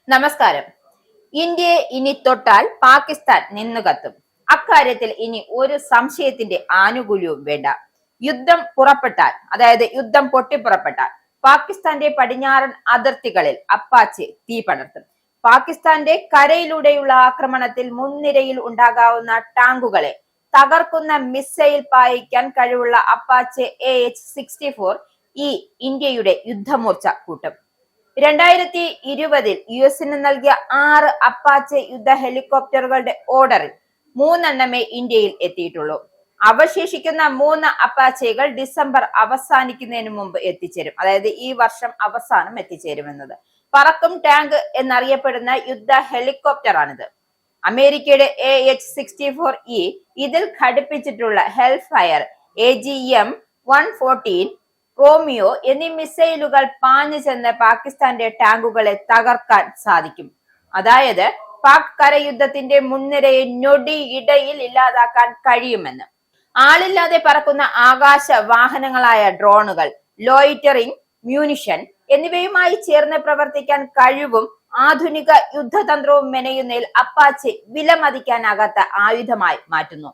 നമസ്കാരം. ഇന്ത്യയെ ഇനി തൊട്ടാൽ പാകിസ്ഥാൻ നിന്നുകത്തും. അക്കാര്യത്തിൽ ഇനി ഒരു സംശയത്തിന്റെ ആനുകൂല്യവും വേണ്ട. യുദ്ധം പുറപ്പെട്ടാൽ, അതായത് യുദ്ധം പൊട്ടിപ്പുറപ്പെട്ടാൽ പാകിസ്ഥാന്റെ പടിഞ്ഞാറൻ അതിർത്തികളിൽ അപ്പാച്ചെ തീ പടർത്തും. പാകിസ്ഥാന്റെ കരയിലൂടെയുള്ള ആക്രമണത്തിൽ മുൻനിരയിൽ ഉണ്ടാകാവുന്ന ടാങ്കുകളെ തകർക്കുന്ന മിസൈൽ പായിക്കാൻ കഴിവുള്ള അപ്പാച്ചെ AH-64 ഈ ഇന്ത്യയുടെ യുദ്ധമൂർച്ച കൂട്ടും. 2020 യുഎസിന് നൽകിയ 6 അപ്പാച്ചെ യുദ്ധ ഹെലികോപ്റ്ററുകളുടെ ഓർഡറിൽ 3 ഇന്ത്യയിൽ എത്തിയിട്ടുള്ളൂ. അവശേഷിക്കുന്ന 3 അപ്പാച്ചെകൾ ഡിസംബർ അവസാനിക്കുന്നതിന് മുമ്പ് എത്തിച്ചേരും. അതായത് ഈ വർഷം അവസാനം എത്തിച്ചേരുമെന്നത്. പറക്കും ടാങ്ക് എന്നറിയപ്പെടുന്ന യുദ്ധ ഹെലികോപ്റ്ററാണിത്. അമേരിക്കയുടെ AH-64E ഇതിൽ ഘടിപ്പിച്ചിട്ടുള്ള ഹെൽഫയർ AGM-114 റോമിയോ എന്നീ മിസൈലുകൾ പാഞ്ഞു ചെന്ന് പാകിസ്ഥാന്റെ ടാങ്കുകളെ തകർക്കാൻ സാധിക്കും. അതായത് പാക് കരയുദ്ധത്തിന്റെ മുൻനിരയെ ഞൊടിയിടയിൽ ഇല്ലാതാക്കാൻ കഴിയുമെന്ന്. ആളില്ലാതെ പറക്കുന്ന ആകാശ വാഹനങ്ങളായ ഡ്രോണുകൾ, ലോയിറ്ററിംഗ് മ്യൂണിഷൻ എന്നിവയുമായി ചേർന്ന് പ്രവർത്തിക്കാൻ കഴിവും ആധുനിക യുദ്ധതന്ത്രവും മെനയുന്നതിൽ അപ്പാച്ചെ വിലമതിക്കാനാകാത്ത ആയുധമായി മാറ്റുന്നു.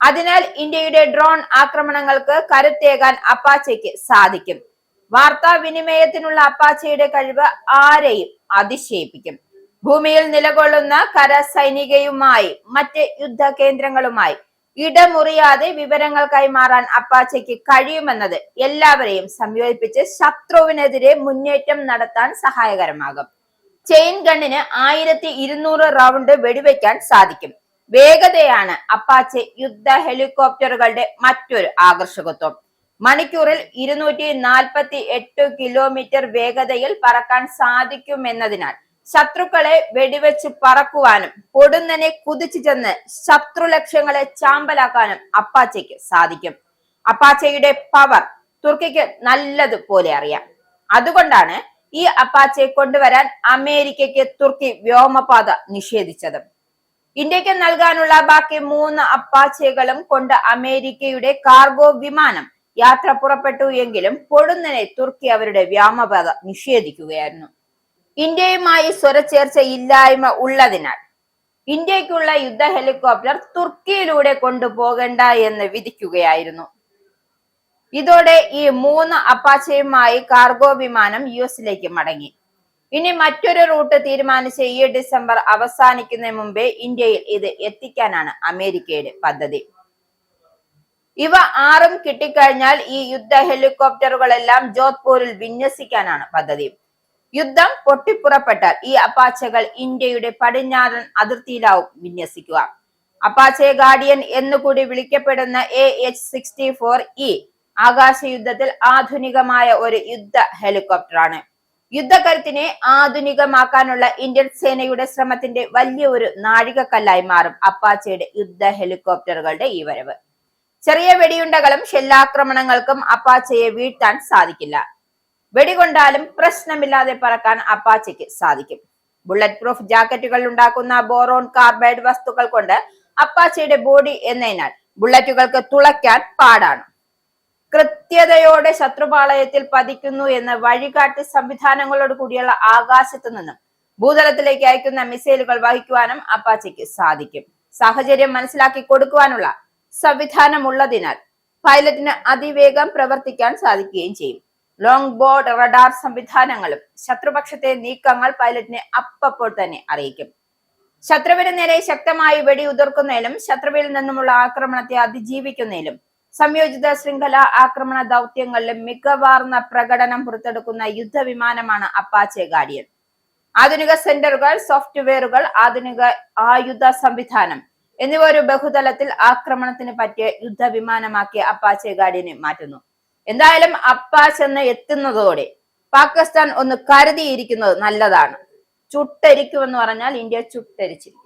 അതിനാൽ ഇന്ത്യയുടെ ഡ്രോൺ ആക്രമണങ്ങൾക്ക് കരുത്തേകാൻ അപ്പാച്ചെക്ക് സാധിക്കും. വാർത്താവിനിമയത്തിനുള്ള അപ്പാച്ചെയുടെ കഴിവ് ആരെയും അതിശയിപ്പിക്കും. ഭൂമിയിൽ നിലകൊള്ളുന്ന കരസൈനികയുമായി മറ്റ് യുദ്ധ കേന്ദ്രങ്ങളുമായി ഇടമുറിയാതെ വിവരങ്ങൾ കൈമാറാൻ അപ്പാച്ചെക്ക് കഴിയുമെന്നത് എല്ലാവരെയും സംയോജിപ്പിച്ച് ശത്രുവിനെതിരെ മുന്നേറ്റം നടത്താൻ സഹായകരമാകും. ചെയിൻ ഗണ്ണിന് 1200 റൗണ്ട് വെടിവെക്കാൻ സാധിക്കും. വേഗതയാണ് അപ്പാച്ചെ യുദ്ധ ഹെലികോപ്റ്ററുകളുടെ മറ്റൊരു ആകർഷകത്വം. മണിക്കൂറിൽ 248 കിലോമീറ്റർ വേഗതയിൽ പറക്കാൻ സാധിക്കുമെന്നതിനാൽ ശത്രുക്കളെ വെടിവെച്ച് പറക്കുവാനും പൊടുന്നനെ കുതിച്ചു ചെന്ന് ശത്രു ലക്ഷ്യങ്ങളെ ചാമ്പലാക്കാനും അപ്പാച്ചെക്ക് സാധിക്കും. അപ്പാച്ചെയുടെ പവർ തുർക്കിക്ക് നല്ലതുപോലെ അറിയാം. അതുകൊണ്ടാണ് ഈ അപ്പാച്ചെ കൊണ്ടുവരാൻ അമേരിക്കയ്ക്ക് തുർക്കി വ്യോമപാത നിഷേധിച്ചത്. ഇന്ത്യക്ക് നൽകാനുള്ള ബാക്കി 3 അപ്പാച്ചെകളും കൊണ്ട് അമേരിക്കയുടെ കാർഗോ വിമാനം യാത്ര പുറപ്പെട്ടു എങ്കിലും പൊടുന്നനെ തുർക്കി അവരുടെ വ്യോമപാത നിഷേധിക്കുകയായിരുന്നു. ഇന്ത്യയുമായി സ്വരച്ചേർച്ച ഇല്ലായ്മ ഉള്ളതിനാൽ ഇന്ത്യക്കുള്ള യുദ്ധ ഹെലികോപ്റ്റർ തുർക്കിയിലൂടെ കൊണ്ടുപോകേണ്ട എന്ന് വിധിക്കുകയായിരുന്നു. ഇതോടെ ഈ 3 അപ്പാച്ചെയുമായി കാർഗോ വിമാനം യുഎസിലേക്ക് മടങ്ങി. ഇനി മറ്റൊരു റൂട്ട് തീരുമാനിച്ച് ഈ ഡിസംബർ അവസാനിക്കുന്നതിന് മുമ്പേ ഇന്ത്യയിൽ ഇത് എത്തിക്കാനാണ് അമേരിക്കയുടെ പദ്ധതി. ഇവ 6 കിട്ടിക്കഴിഞ്ഞാൽ ഈ യുദ്ധ ഹെലികോപ്റ്ററുകളെല്ലാം ജോധ്പൂരിൽ വിന്യസിക്കാനാണ് പദ്ധതി. യുദ്ധം പൊട്ടിപ്പുറപ്പെട്ടാൽ ഈ അപ്പാച്ചകൾ ഇന്ത്യയുടെ പടിഞ്ഞാറൻ അതിർത്തിയിലാവും വിന്യസിക്കുക. അപ്പാച്ചെ ഗാർഡിയൻ എന്നുകൂടി വിളിക്കപ്പെടുന്ന AH-64E ആകാശ യുദ്ധത്തിൽ ആധുനികമായ ഒരു യുദ്ധ ഹെലികോപ്റ്ററാണ്. യുദ്ധകരുത്തിനെ ആധുനികമാക്കാനുള്ള ഇന്ത്യൻ സേനയുടെ ശ്രമത്തിന്റെ വലിയ ഒരു നാഴികക്കല്ലായി മാറും അപ്പാച്ചെയുടെ യുദ്ധ ഹെലികോപ്റ്ററുകളുടെ ഈ വരവ്. ചെറിയ വെടിയുണ്ടകളും ഷെല്ലാക്രമണങ്ങൾക്കും അപ്പാച്ചയെ വീഴ്ത്താൻ സാധിക്കില്ല. വെടികൊണ്ടാലും പ്രശ്നമില്ലാതെ പറക്കാൻ അപ്പാച്ചയ്ക്ക് സാധിക്കും. ബുള്ളറ്റ് പ്രൂഫ് ജാക്കറ്റുകൾ ഉണ്ടാക്കുന്ന ബോറോൺ കാർബൈഡ് വസ്തുക്കൾ കൊണ്ട് അപ്പാച്ചയുടെ ബോഡി എന്നതിനാൽ ബുള്ളറ്റുകൾക്ക് തുളയ്ക്കാൻ പാടാണ്. കൃത്യതയോടെ ശത്രുപാളയത്തിൽ പതിക്കുന്നു എന്ന വഴികാട്ടി സംവിധാനങ്ങളോട് കൂടിയുള്ള ആകാശത്തു നിന്നും ഭൂതലത്തിലേക്ക് അയക്കുന്ന മിസൈലുകൾ വഹിക്കുവാനും അപ്പാച്ചയ്ക്ക് സാധിക്കും. സാഹചര്യം മനസ്സിലാക്കി കൊടുക്കുവാനുള്ള സംവിധാനമുള്ളതിനാൽ പൈലറ്റിന് അതിവേഗം പ്രവർത്തിക്കാൻ സാധിക്കുകയും ചെയ്യും. ലോങ് ബോർഡ് റഡാർ സംവിധാനങ്ങളും ശത്രുപക്ഷത്തെ നീക്കങ്ങൾ പൈലറ്റിനെ അപ്പോൾ തന്നെ അറിയിക്കും. ശത്രുവിന് നേരെ ശക്തമായി വെടി ഉതിർക്കുന്നതിലും ശത്രുവിൽ നിന്നുമുള്ള ആക്രമണത്തെ അതിജീവിക്കുന്നതിലും സംയോജിത ശൃംഖല ആക്രമണ ദൗത്യങ്ങളിലും മികവാർന്ന പ്രകടനം പുറത്തെടുക്കുന്ന യുദ്ധവിമാനമാണ് അപ്പാച്ചെ ഗാർഡിയൻ. ആധുനിക സെന്ററുകൾ, സോഫ്റ്റ്വെയറുകൾ, ആധുനിക ആയുധ സംവിധാനം എന്നിവ ഒരു ബഹുതലത്തിൽ ആക്രമണത്തിന് പറ്റിയ യുദ്ധവിമാനമാക്കി അപ്പാച്ചെ ഗാർഡിയനെ മാറ്റുന്നു. എന്തായാലും അപ്പാച്ച് എന്ന് എത്തുന്നതോടെ പാകിസ്ഥാൻ ഒന്ന് കരുതിയിരിക്കുന്നത് നല്ലതാണ്. ചുട്ടരിക്കുമെന്ന് പറഞ്ഞാൽ ഇന്ത്യ ചുട്ടരിച്ചിരിക്കും.